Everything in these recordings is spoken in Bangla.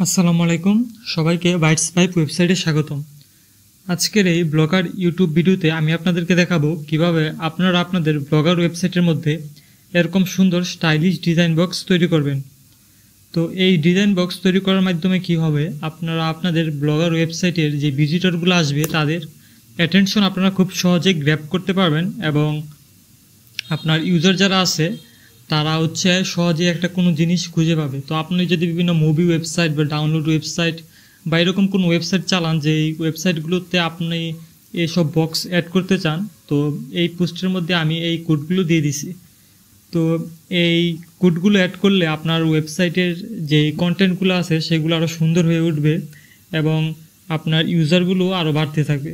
আসসালামু আলাইকুম, সবাইকে বাইটস পাইপ ওয়েবসাইটে স্বাগতম। আজকের এই ব্লগার ইউটিউব ভিডিওতে আমি আপনাদেরকে দেখাবো কিভাবে আপনারা আপনাদের ব্লগার ওয়েবসাইটের মধ্যে এরকম সুন্দর স্টাইলিশ ডিজাইন বক্স তৈরি করবেন। তো এই ডিজাইন বক্স তৈরি করার মাধ্যমে কি হবে, আপনারা আপনাদের ব্লগার ওয়েবসাইটের যে ভিজিটরগুলো আসবে তাদের অ্যাটেনশন আপনারা খুব সহজে গ্র্যাব করতে পারবেন এবং আপনার ইউজার যারা আছে তারা সহজে একটা কোনো জিনিস খুঁজে পাবে। তো আপনি যদি বিভিন্ন মুভি ওয়েবসাইট বা ডাউনলোড ওয়েবসাইট বা এরকম কোনো ওয়েবসাইট চালান যে এই ওয়েবসাইটগুলোতে আপনি এইসব বক্স অ্যাড করতে চান, তো এই পোস্টের মধ্যে আমি এই কোডগুলো দিয়ে দিছি। তো এই কোডগুলো অ্যাড করলে আপনার ওয়েবসাইটের যে কন্টেন্টগুলো আছে সেগুলো আরও সুন্দর হয়ে উঠবে এবং আপনার ইউজারগুলো আরও বাড়তে থাকবে।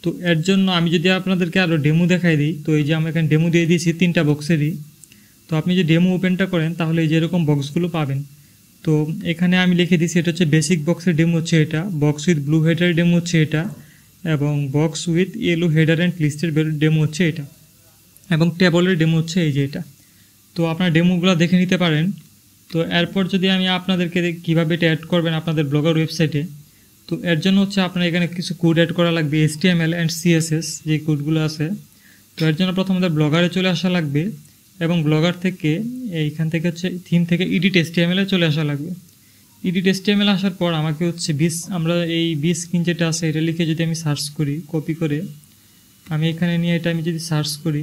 তো এর জন্য আমি যদি আপনাদেরকে আরও ডেমো দেখাই দিই, তো এই যে আমি এখানে ডেমো দিয়ে দিয়েছি 3টা বক্সেরই। তো আপনি যদি ডেমো ওপেনটা করেন তাহলে এই যে এরকম বক্সগুলো পাবেন। তো এখানে আমি লিখে দিয়েছি এটা হচ্ছে বেসিক বক্সের ডেমো হচ্ছে এটা, বক্স উইথ ব্লু হেডারের ডেমো হচ্ছে এটা, এবং box with yellow header and লিস্টের ডেমো হচ্ছে এটা, এবং টেবলের ডেমো হচ্ছে এই যে এটা। তো আপনার ডেমোগুলো দেখে নিতে পারেন। তো এরপর যদি আমি আপনাদেরকে কীভাবে এটা অ্যাড করবেন আপনাদের ব্লগার ওয়েবসাইটে, তো এর জন্য আপনার এখানে কিছু কোড অ্যাড করা লাগবে, HTML অ্যান্ড CSS যে কোডগুলো আছে। তো এর জন্য প্রথমত ব্লগারে চলে আসা লাগবে এবং ব্লগার থেকে এইখান থেকে থিম থেকে এডিট HTML চলে আসা লাগবে। এডিট HTML আসার পর আমাকে আমরা এই 20 স্ক্রিন যেটা আছে এটা লিখে যদি আমি সার্চ করি, কপি করে আমি এখানে নিয়ে এটা আমি যদি সার্চ করি,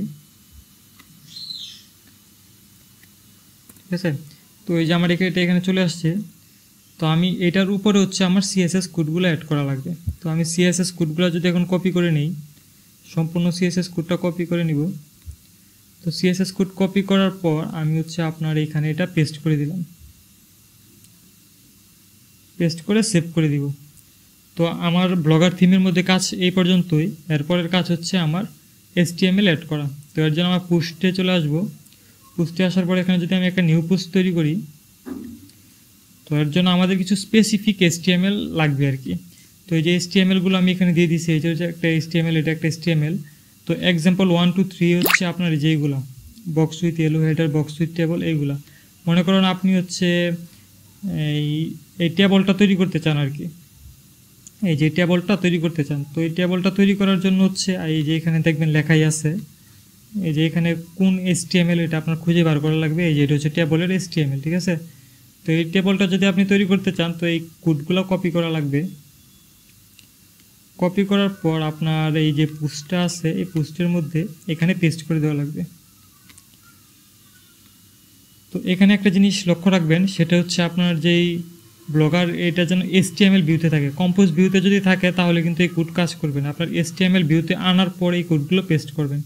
ঠিক আছে। তো এই যে আমার এটা এখানে চলে আসছে। তো আমি এটার উপরে আমার CSS কোডগুলো অ্যাড করা লাগবে। তো আমি CSS কোডগুলো যদি এখন কপি করে নিই, সম্পূর্ণ CSS কোডটা কপি করে নিব। তো CSS কোড কপি করার পর আমি আপনার এখানে এটা পেস্ট করে দিলাম, পেস্ট করে সেভ করে দিব। তো আমার ব্লগার থিমের মধ্যে কাজ এই পর্যন্তই। এরপরের কাজ আমার HTML অ্যাড করা। তো এর জন্য আমার পোস্টে চলে আসব। পোস্টে আসার পর এখানে যদি আমি একটা নিউ পোস্ট তৈরি করি, তো এর জন্য আমাদের কিছু স্পেসিফিক HTML লাগবে আর কি। তো এই যে HTMLগুলো আমি এখানে দিয়ে দিয়েছি, এই যে একটা HTML, এটা একটা HTML। তো এক্সাম্পল 1 2 3 আপনার যেইগুলো box with yellow header, box with table, এইগুলা মনে করেন আপনি এই টেবলটা তৈরি করতে চান আর কি, এই যে টেবলটা তৈরি করতে চান। তো এই টেবলটা তৈরি করার জন্য এই যে এখানে দেখবেন লেখাই আছে, এই যে এখানে কোন HTML এটা আপনার খুঁজে বার করা লাগবে। এই যে এটা হচ্ছে টেবলের HTML, ঠিক আছে। তো এই টেবলটা যদি আপনি তৈরি করতে চান তো এই কোডগুলো কপি করা লাগবে। কপি করার পর আপনার এই যে পোস্টটা আছে এই পোস্টের মধ্যে এখানে পেস্ট করে দেওয়া লাগবে। তো এখানে একটা জিনিস লক্ষ্য রাখবেন, সেটা আপনার যেই ব্লগার এটা যেন HTML ভিউতে থাকে। কম্পোজ ভিউতে যদি থাকে তাহলে কিন্তু এই কোড কাজ করবে না। আপনার HTML ভিউতে আনার পর এই কোডগুলো পেস্ট করবেন।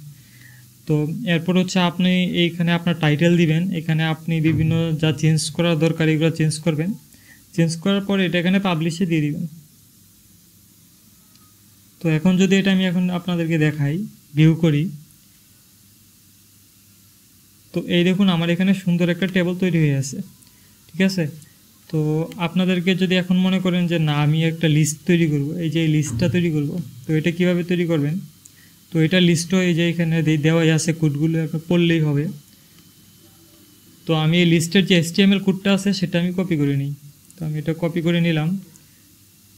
তো এরপর আপনি এইখানে আপনার টাইটেল দিবেন, এখানে আপনি বিভিন্ন যা চেঞ্জ করার দরকার এগুলো চেঞ্জ করবেন। চেঞ্জ করার পর এটা এখানে পাবলিশে দিয়ে দিবেন। তো এখন যদি এটা আমি এখন আপনাদেরকে দেখাই, ভিউ করি, তো এই দেখুন আমার এখানে সুন্দর একটা টেবল তৈরি হয়ে আছে, ঠিক আছে। তো আপনাদেরকে যদি এখন মনে করেন যে না আমি একটা লিস্ট তৈরি করব, এই যে এই লিস্টটা তৈরি করব, তো এটা কিভাবে তৈরি করবেন, তো এটা লিস্টও এই যে এখানে দেওয়াই আছে, কোডগুলো আপনি পড়লেই হবে। তো আমি এই লিস্টের যে HTML কোডটা আছে সেটা আমি কপি করে নিই। তো আমি এটা কপি করে নিলাম।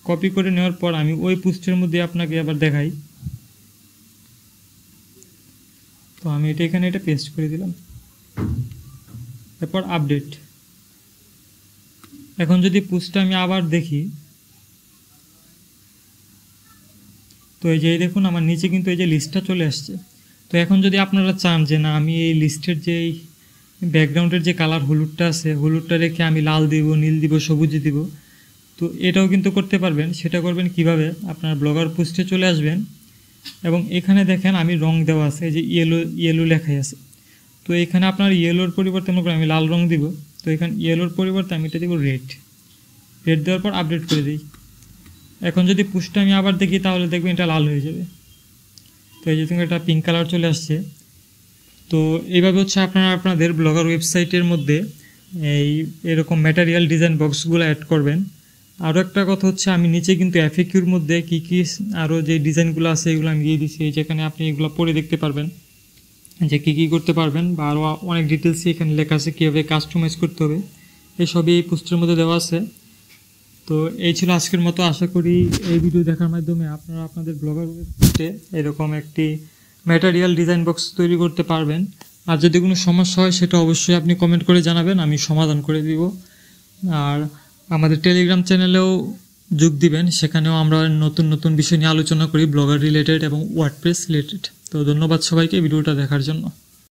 কপি করে নেওয়ার পর আমি ওই পোস্টের মধ্যে আপনাকে আবার দেখাই। তো আমি এটা এখানে এটা পেস্ট করে দিলাম, এরপর আপডেট। এখন যদি পোস্টটা আমি আবার দেখি, তো এই যে দেখুন আমার নিচে কিন্তু এই যে লিস্টটা চলে আসছে। তো এখন যদি আপনারা চান যে না আমি এই লিস্টের যে ব্যাকগ্রাউন্ডের যে কালার হলুদটা আছে, হলুদটা রেখে আমি লাল দিব, নীল দিব, সবুজ দিব, তো এটাও কিন্তু করতে পারবেন। সেটা করবেন কিভাবে, আপনার ব্লগার পোস্টে চলে আসবেন এবং এখানে দেখেন আমি রং দেওয়া আছে, এই যে ইয়েলো লেখাই আছে। তো এখানে আপনার ইয়েলোর পরিবর্তে মনে করেন আমি লাল রং দিব। তো এখানে ইয়েলোর পরিবর্তে আমি এটা দিব রেড দেওয়ার পর আপডেট করে দিই। এখন যদি পোস্টটা আমি আবার দেখি তাহলে দেখবেন এটা লাল হয়ে যাবে। তো এই যে একটা পিঙ্ক কালার চলে আসছে। তো এইভাবে আপনারা আপনাদের ব্লগার ওয়েবসাইটের মধ্যে এরকম ম্যাটেরিয়াল ডিজাইন বক্সগুলো অ্যাড করবেন। আরও একটা কথা আমি নিচে কিন্তু FAQর মধ্যে কী আরও যে ডিজাইনগুলো আছে এগুলো আমি দিয়ে দিচ্ছি, যেখানে আপনি এগুলো পড়ে দেখতে পারবেন যে কী করতে পারবেন, বা আরও অনেক ডিটেলসই এখানে লেখা আছে কীভাবে কাস্টমাইজ করতে হবে, এসবই এই পোস্টের মধ্যে দেওয়া আছে। তো এই ছিল আজকের মতো। আশা করি এই ভিডিও দেখার মাধ্যমে আপনারা আপনাদের ব্লগার ওয়েবসাইটে এরকম একটি ম্যাটেরিয়াল ডিজাইন বক্স তৈরি করতে পারবেন। আর যদি কোনো সমস্যা হয় সেটা অবশ্যই আপনি কমেন্ট করে জানাবেন, আমি সমাধান করে দিব। আর আমাদের টেলিগ্রাম চ্যানেলেও যোগ দিবেন, সেখানেও আমরা নতুন নতুন বিষয় নিয়ে আলোচনা করি, ব্লগার রিলেটেড এবং ওয়ার্ডপ্রেস রিলেটেড। তো ধন্যবাদ সবাইকে ভিডিওটা দেখার জন্য।